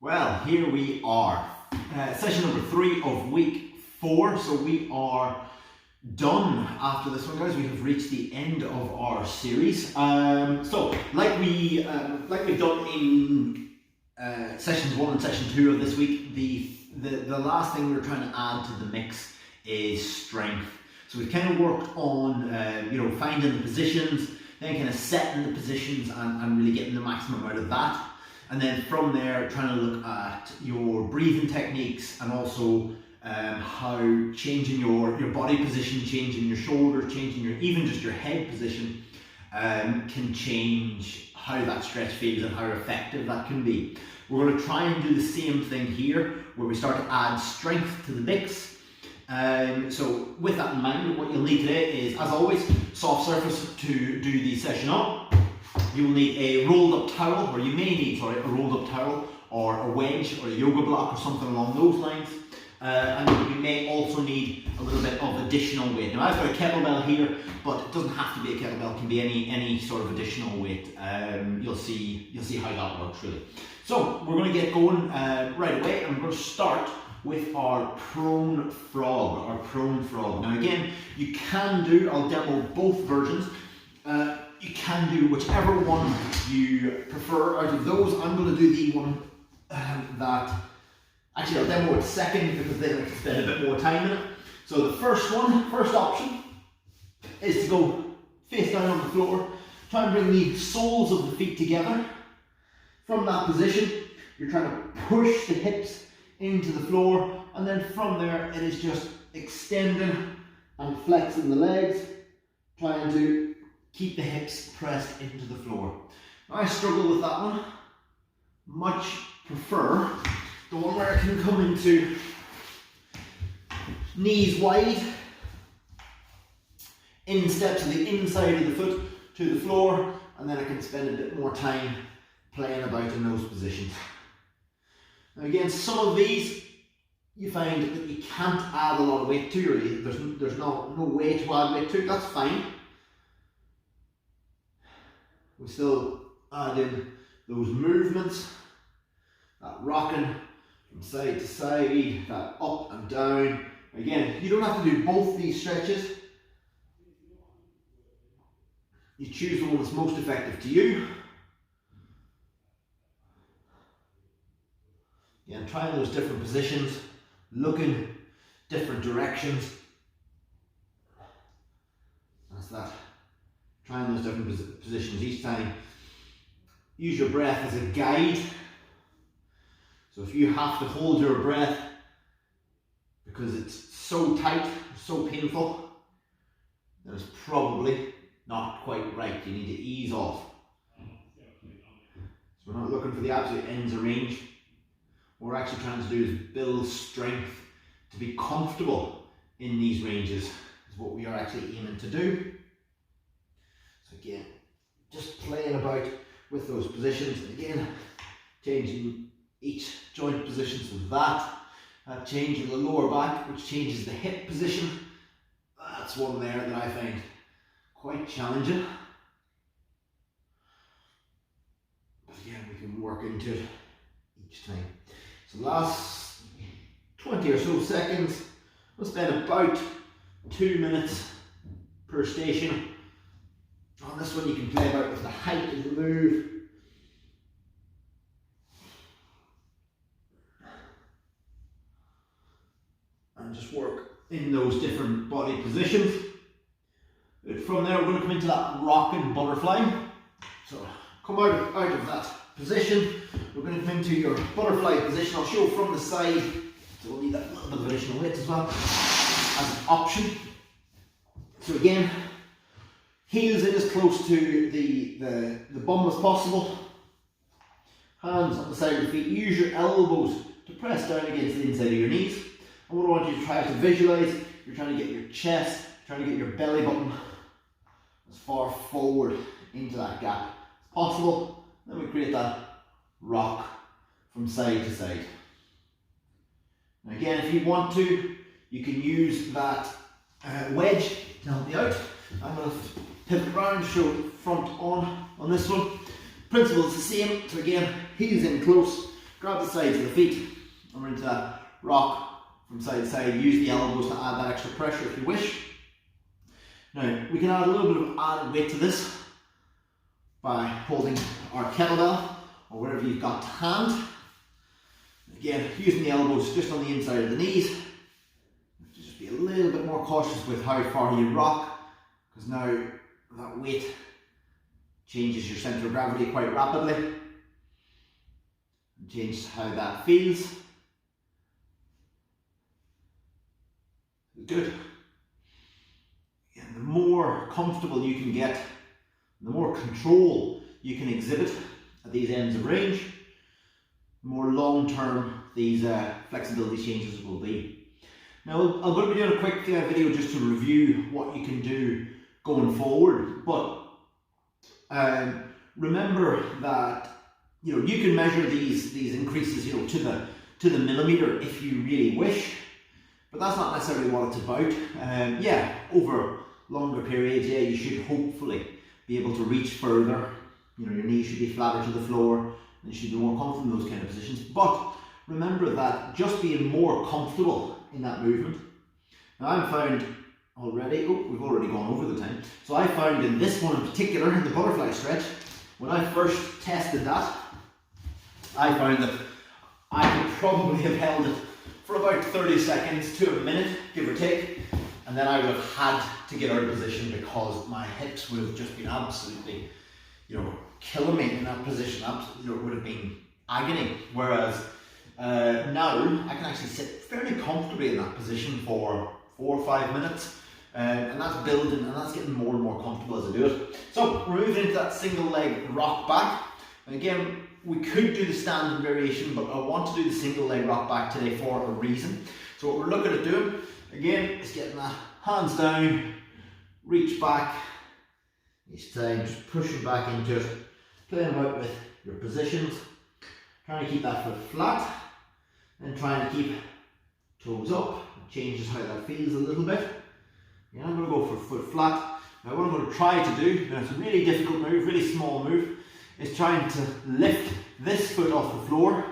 Well, here we are, session number 3 of week 4. So we are done after this one, guys. We have reached the end of our series. So like we've done in sessions 1 and session 2 of this week, the last thing we're trying to add to the mix is strength. So we've kind of worked on finding the positions, then kind of setting the positions and really getting the maximum out of that. And then from there, trying to look at your breathing techniques and also how changing your body position, changing your shoulders, changing even just your head position can change how that stretch feels and how effective that can be. We're going to try and do the same thing here, where we start to add strength to the mix. So with that in mind, what you'll need today is, as always, soft surface to do the session on. You will need a rolled up towel, or you may need, a rolled up towel, or a wedge, or a yoga block, or something along those lines. And you may also need a little bit of additional weight. Now I've got a kettlebell here, but it doesn't have to be a kettlebell, it can be any sort of additional weight. You'll see how that works really. So we're going to get going right away, and we're going to start with our prone frog. Now again, you can do, I'll demo both versions. You can do whichever one you prefer out of those. I'm going to do the one that, actually I'll demo it second because then I can spend a bit more time in it. So the first option is to go face down on the floor. Try and bring the soles of the feet together. From that position, you're trying to push the hips into the floor, and then from there it is just extending and flexing the legs, trying to keep the hips pressed into the floor. I struggle with that one. Much prefer the one where I can come into knees wide, instep to the inside of the foot to the floor, and then I can spend a bit more time playing about in those positions. Now again, some of these you find that you can't add a lot of weight to, or there's no way to add weight to. That's fine. We still add in those movements, that rocking from side to side, that up and down. Again, you don't have to do both these stretches. You choose the one that's most effective to you. Again, trying those different positions, looking different directions. That's that. Trying those different positions each time. Use your breath as a guide. So if you have to hold your breath because it's so tight, so painful, then it's probably not quite right. You need to ease off. So we're not looking for the absolute ends of range. What we're actually trying to do is build strength to be comfortable in these ranges, is what we are actually aiming to do. So again, just playing about with those positions, and again, changing each joint position. So that changing the lower back, which changes the hip position. That's one there that I find quite challenging. But again, we can work into it each time. So last 20 or so seconds, we'll spend about 2 minutes per station. On this one you can play about with the height of the move. And just work in those different body positions. From there we're going to come into that rocking butterfly. So come out of that position. We're going to come into your butterfly position. I'll show from the side. So we'll need that little bit of additional weight as well as an option. So again, heels in as close to the bum as possible. Hands on the side of the feet. Use your elbows to press down against the inside of your knees. And what I want you to try to visualize, you're trying to get your chest, trying to get your belly button as far forward into that gap as possible. Then we create that rock from side to side. And again, if you want to, you can use that wedge to help you out. I'm going to pivot around, show front on this one. Principle is the same. So again, heels in close grab the sides of the feet, and we're into that rock from side to side. Use the elbows to add that extra pressure if you wish. Now, we can add a little bit of added weight to this by holding our kettlebell or whatever you've got to hand. Again, using the elbows just on the inside of the knees. You have to just be a little bit more cautious with how far you rock, because now that weight changes your center of gravity quite rapidly and changes how that feels. Good. And the more comfortable you can get, the more control you can exhibit at these ends of range, the more long-term these flexibility changes will be. Now, I'm going to be doing a quick video just to review what you can do going forward, but remember that you can measure these increases to the millimeter if you really wish, but that's not necessarily what it's about. Yeah, over longer periods, yeah, you should hopefully be able to reach further. Your knees should be flatter to the floor, and you should be more comfortable in those kind of positions. But remember that just being more comfortable in that movement. Now, I've found already, we've already gone over the time. So I found in this one in particular, in the butterfly stretch, when I first tested that, I found that I could probably have held it for about 30 seconds to a minute, give or take, and then I would have had to get out of position because my hips would have just been absolutely, killing me in that position. It would have been agony. Whereas now I can actually sit fairly comfortably in that position for 4 or 5 minutes, and that's building, and that's getting more and more comfortable as I do it. So we're moving into that single leg rock back, and again, we could do the standing variation, but I want to do the single leg rock back today for a reason. So what we're looking at doing, again, is getting the hands down, reach back, each time just pushing back into it, playing about with your positions, trying to keep that foot flat, then trying to keep toes up. It changes how that feels a little bit. Yeah, I'm going to go for foot flat. Now what I'm going to try to do, now it's a really difficult move, really small move, is trying to lift this foot off the floor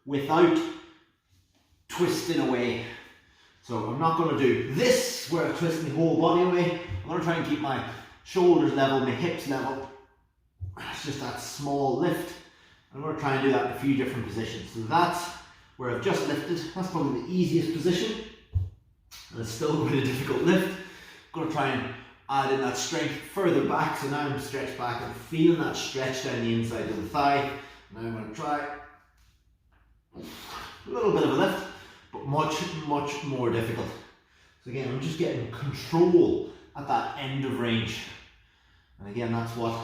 without twisting away. So I'm not going to do this where I twist my whole body away. I'm going to try and keep my shoulders level, my hips level. It's just that small lift. I'm going to try and do that in a few different positions. So that's where I've just lifted. That's probably the easiest position. And it's still quite a difficult lift. I'm going to try and add in that strength further back. So now I'm stretched back and feeling that stretch down the inside of the thigh. Now I'm going to try a little bit of a lift, but much more difficult. So again, I'm just getting control at that end of range. And again, that's what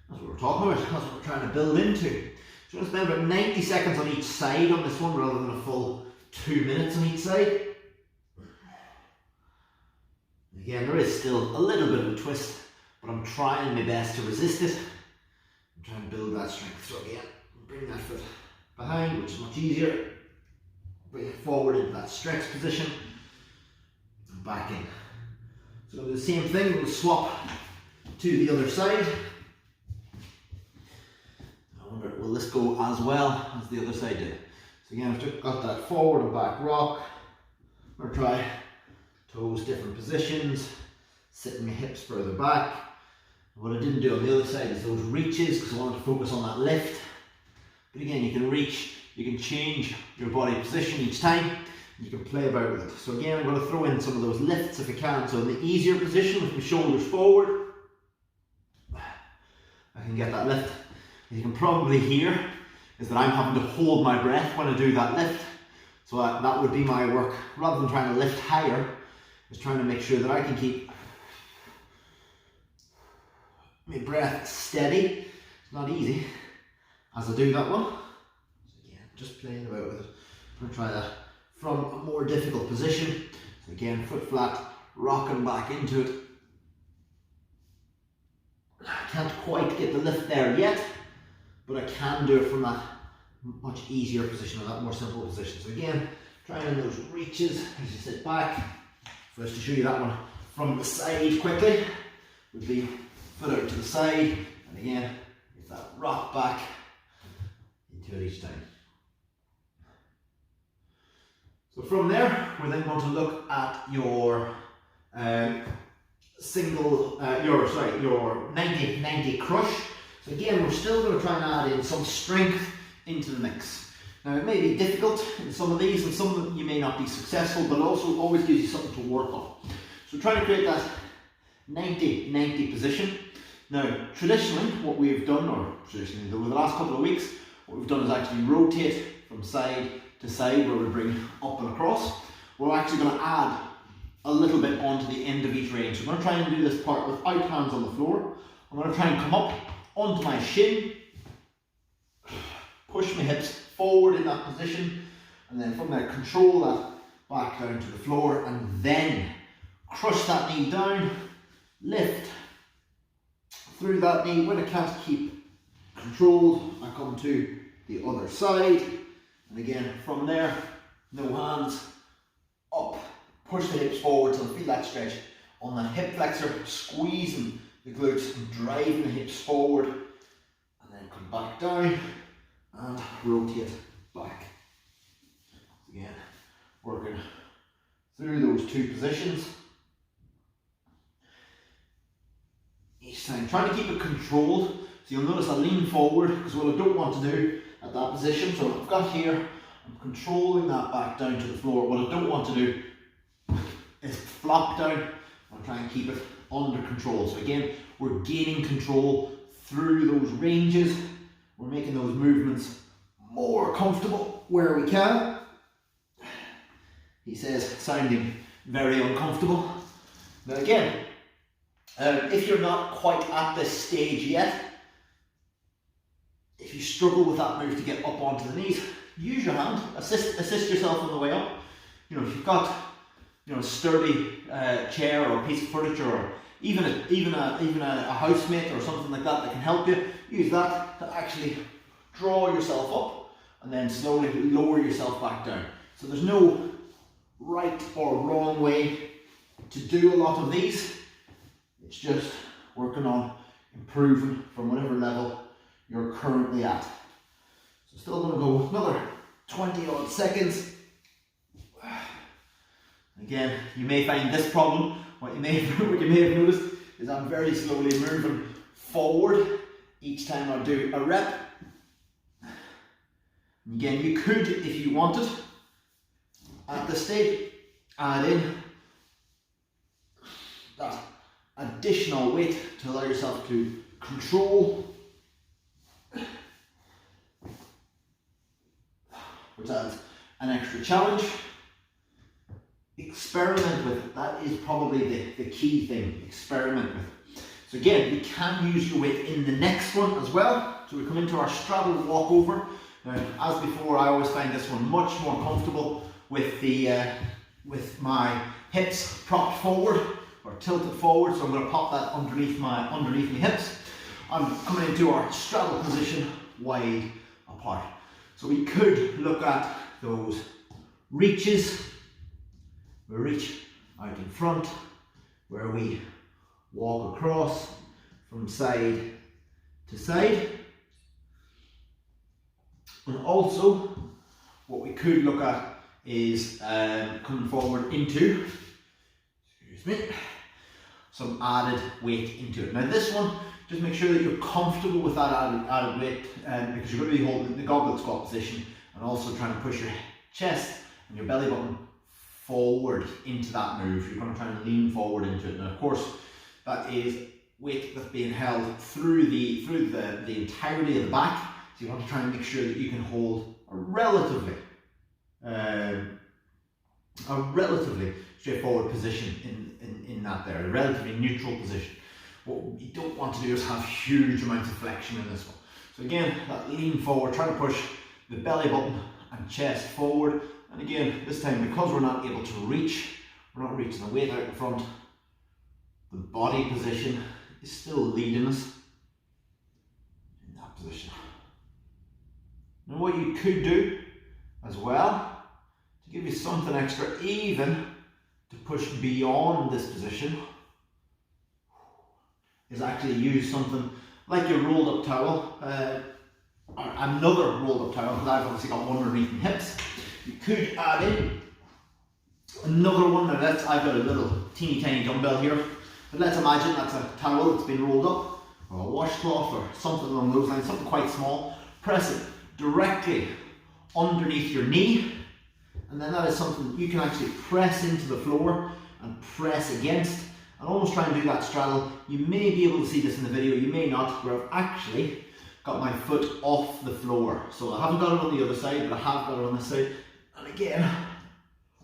we're talking about. That's what we're trying to build into. So I'm going to spend about 90 seconds on each side on this one rather than a full 2 minutes on each side. Again, there is still a little bit of a twist, but I'm trying my best to resist it. I'm trying to build that strength. So again, bring that foot behind, which is much easier. Bring it forward into that stretch position and back in. So the same thing, we'll swap to the other side. I wonder, will this go as well as the other side did? So again, I've just got that forward and back rock. I'm going to try toes different positions, sitting my hips further back. What I didn't do on the other side is those reaches, because I wanted to focus on that lift. But again, you can reach, you can change your body position each time, you can play about with it. So again, I'm going to throw in some of those lifts if I can. So in the easier position with my shoulders forward, I can get that lift. As you can probably hear, is that I'm having to hold my breath when I do that lift. So that would be my work. Rather than trying to lift higher, is trying to make sure that I can keep my breath steady. It's not easy as I do that one. So again, just playing about with it. I'm going to try that from a more difficult position. So again, foot flat, rocking back into it. I can't quite get the lift there yet, but I can do it from that much easier position, or that more simple position. So again, trying in those reaches as you sit back. First, to show you that one from the side quickly, would be foot out to the side, and again, get that rock back into it each time. So from there, we're then going to look at your your 90 crush. So again, we're still going to try and add in some strength into the mix. Now it may be difficult in some of these, and some of them you may not be successful, but it also always gives you something to work on. So trying to create that 90-90 position. Now traditionally what we've done, or traditionally over the last couple of weeks, what we've done is actually rotate from side to side where we bring up and across. We're actually going to add a little bit onto the end of each range. So I'm going to try and do this part without hands on the floor. I'm going to try and come up onto my shin, push my hips forward in that position, and then from there control that back down to the floor, and then crush that knee down, lift through that knee. When I can't keep control, I come to the other side, and again from there, no hands, up, push the hips forward till I feel that stretch on that hip flexor, squeezing the glutes and driving the hips forward, and then come back down and rotate back. Again, working through those two positions each time, trying to keep it controlled. So you'll notice I lean forward, because what I don't want to do at that position, so I've got here, I'm controlling that back down to the floor. What I don't want to do is flop down. I'm trying to keep it under control. So again, we're gaining control through those ranges. We're making those movements more comfortable where we can. He says, sounding very uncomfortable. Now again, if you're not quite at this stage yet, if you struggle with that move to get up onto the knees, use your hand, assist yourself on the way up. You know, if you've got a sturdy chair or a piece of furniture, or even a housemate or something like that can help you, use that to actually draw yourself up and then slowly lower yourself back down. So there's no right or wrong way to do a lot of these. It's just working on improving from whatever level you're currently at. So still going to go another 20 odd seconds. Again, you may find this problem, what you may have noticed is I'm very slowly moving forward each time I do a rep. Again, you could, if you wanted, at this stage, add in that additional weight to allow yourself to control, which adds an extra challenge. Experiment with it. That is probably the key thing. Experiment with it. So again, you can use your weight in the next one as well. So we come into our straddle walkover. Now, as before, I always find this one much more comfortable with with my hips propped forward or tilted forward. So I'm going to pop that underneath my hips. I'm coming into our straddle position, wide apart. So we could look at those reaches. We reach out in front, where we walk across from side to side. And also, what we could look at is coming forward into, some added weight into it. Now this one, just make sure that you're comfortable with that added weight, because you're going to be holding the goblet squat position and also trying to push your chest and your belly button forward into that move. You're going to try and lean forward into it. And of course, that is weight that's being held through the entirety of the back. So you want to try and make sure that you can hold a relatively straightforward position in that there, a relatively neutral position. What you don't want to do is have huge amounts of flexion in this one. So again, that lean forward, try to push the belly button and chest forward. And again, this time, because we're not able to reach, we're not reaching the weight out in front, the body position is still leading us in that position. Now what you could do as well, to give you something extra, even to push beyond this position, is actually use something like your rolled up towel, or another rolled up towel, because I've obviously got one underneath my hips. You could add in Another one, now I've got a little teeny tiny dumbbell here, but let's imagine that's a towel that's been rolled up, or a washcloth, or something along those lines, something quite small. Press it directly underneath your knee, and then that is something you can actually press into the floor and press against, and almost try and do that straddle. You may be able to see this in the video, you may not, where I've actually got my foot off the floor. So I haven't got it on the other side, but I have got it on this side. And again,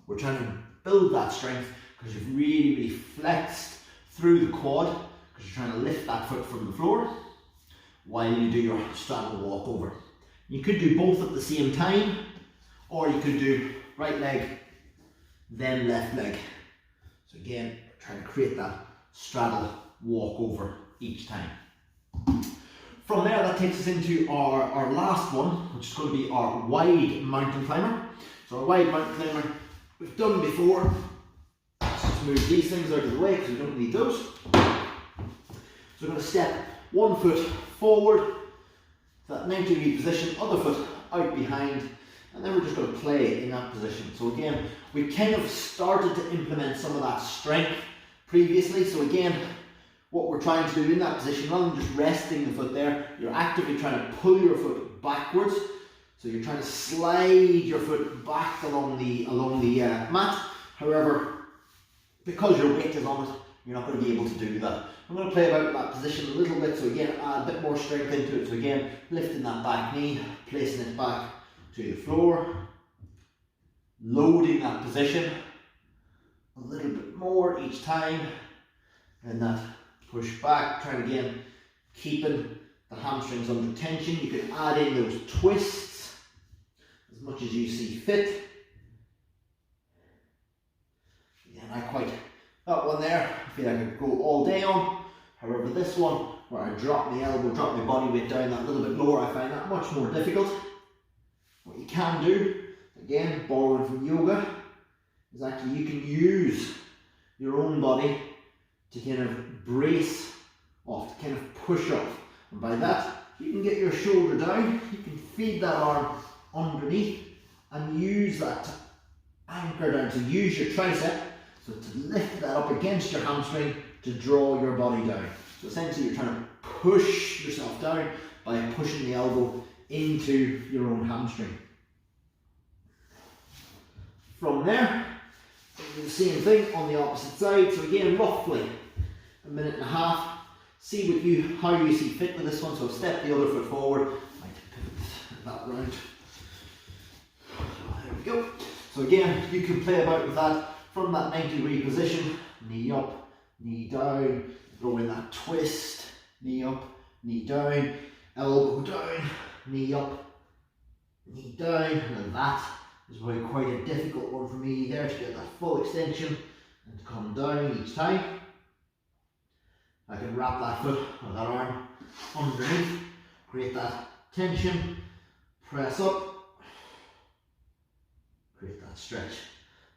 we're trying to build that strength because you've really flexed through the quad, because you're trying to lift that foot from the floor while you do your straddle walkover. You could do both at the same time, or you could do right leg, then left leg. So again, trying to create that straddle walkover each time. From there, that takes us into our last one, which is going to be our wide mountain climber. So our wide mountain climber, we've done before. Let's just move these things out of the way because we don't need those. So we're going to step one foot forward, that 90-degree position, other foot out behind, and then we're just going to play in that position. So again, we kind of started to implement some of that strength previously. So again, what we're trying to do in that position, rather than just resting the foot there, you're actively trying to pull your foot backwards. So you're trying to slide your foot back along the mat. However, because your weight is on it, you're not going to be able to do that. I'm going to play about that position a little bit. So again, add a bit more strength into it. So again, lifting that back knee, placing it back to the floor, loading that position a little bit more each time, and that push back, trying again, keeping the hamstrings under tension. You can add in those twists as much as you see fit. Yeah, that one there, I feel like I could go all day on. However, this one, where I drop my elbow, drop my body weight down that little bit lower, I find that much more difficult. What you can do, again, borrowing from yoga, is actually you can use your own body to kind of brace off, to kind of push off. And by that, you can get your shoulder down, you can feed that arm underneath and use that to anchor down, to use your tricep, so to lift that up against your hamstring to draw your body down. So essentially you're trying to push yourself down by pushing the elbow into your own hamstring. From there, do the same thing on the opposite side. So again, roughly a minute and a half. See how you see fit with this one. So step the other foot forward. I might pivot that round. There we go. So again, you can play about with that from that 90-degree position. Knee up, knee down. Throw in that twist. Knee up, knee down. Elbow down, knee up, knee down. And that is really quite a difficult one for me there, to get that full extension and to come down each time. I can wrap that foot or that arm underneath, create that tension, press up, create that stretch.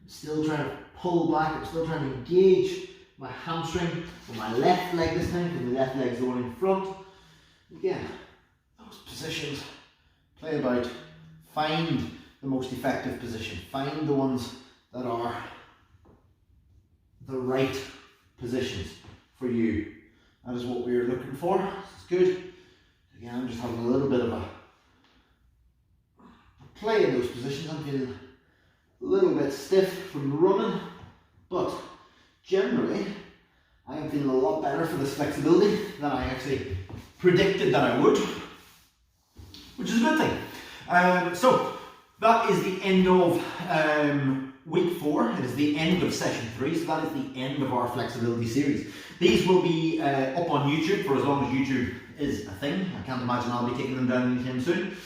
I'm still trying to pull back, I'm still trying to engage my hamstring with my left leg this time, because the left leg is the one in front. Again, those positions, play about, find the most effective position, find the ones that are the right positions for you. That is what we're looking for. It's good. Again, I'm just having a little bit of a play in those positions. I'm feeling a little bit stiff from running, but generally I am feeling a lot better for this flexibility than I actually predicted that I would, which is a good thing. So that is the end of week 4. It is the end of session 3, so that is the end of our flexibility series. These will be up on YouTube for as long as YouTube is a thing. I can't imagine I'll be taking them down anytime soon.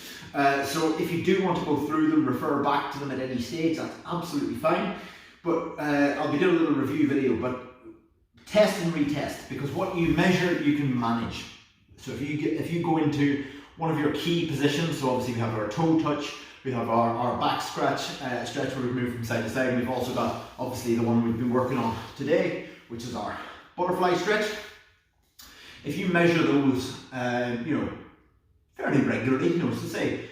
So if you do want to go through them, refer back to them at any stage, that's absolutely fine. But I'll be doing a little review video, but test and retest, because what you measure you can manage. So if you go into one of your key positions, so obviously we have our toe touch, we have our back stretch where we move from side to side. We've also got obviously the one we've been working on today, which is our butterfly stretch. If you measure those, fairly regularly, so say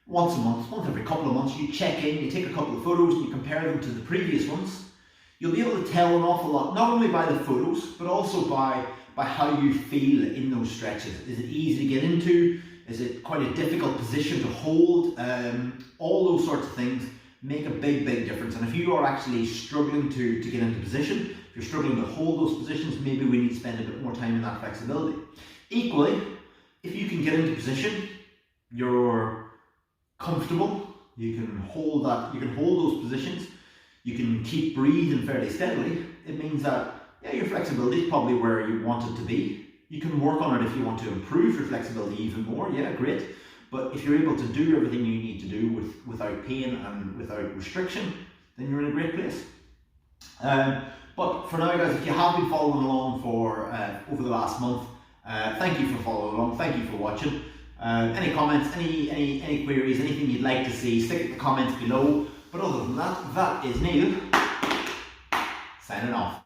once a month, once every couple of months, you check in, you take a couple of photos, and you compare them to the previous ones. you'll be able to tell an awful lot, not only by the photos, but also by how you feel in those stretches. Is it easy to get into? Is it quite a difficult position to hold? All those sorts of things make a big difference. And if you are actually struggling to get into position, if you're struggling to hold those positions, maybe we need to spend a bit more time in that flexibility. Equally, if you can get into position, you're comfortable, you can hold those positions, you can keep breathing fairly steadily, it means that your flexibility is probably where you want it to be. You can work on it if you want to improve your flexibility even more, great. But if you're able to do everything you need to do without pain and without restriction, then you're in a great place. But for now, guys, if you have been following along for over the last month, thank you for following along, thank you for watching. Any comments, any queries, anything you'd like to see, stick it in the comments below. But other than that, that is Neil signing off.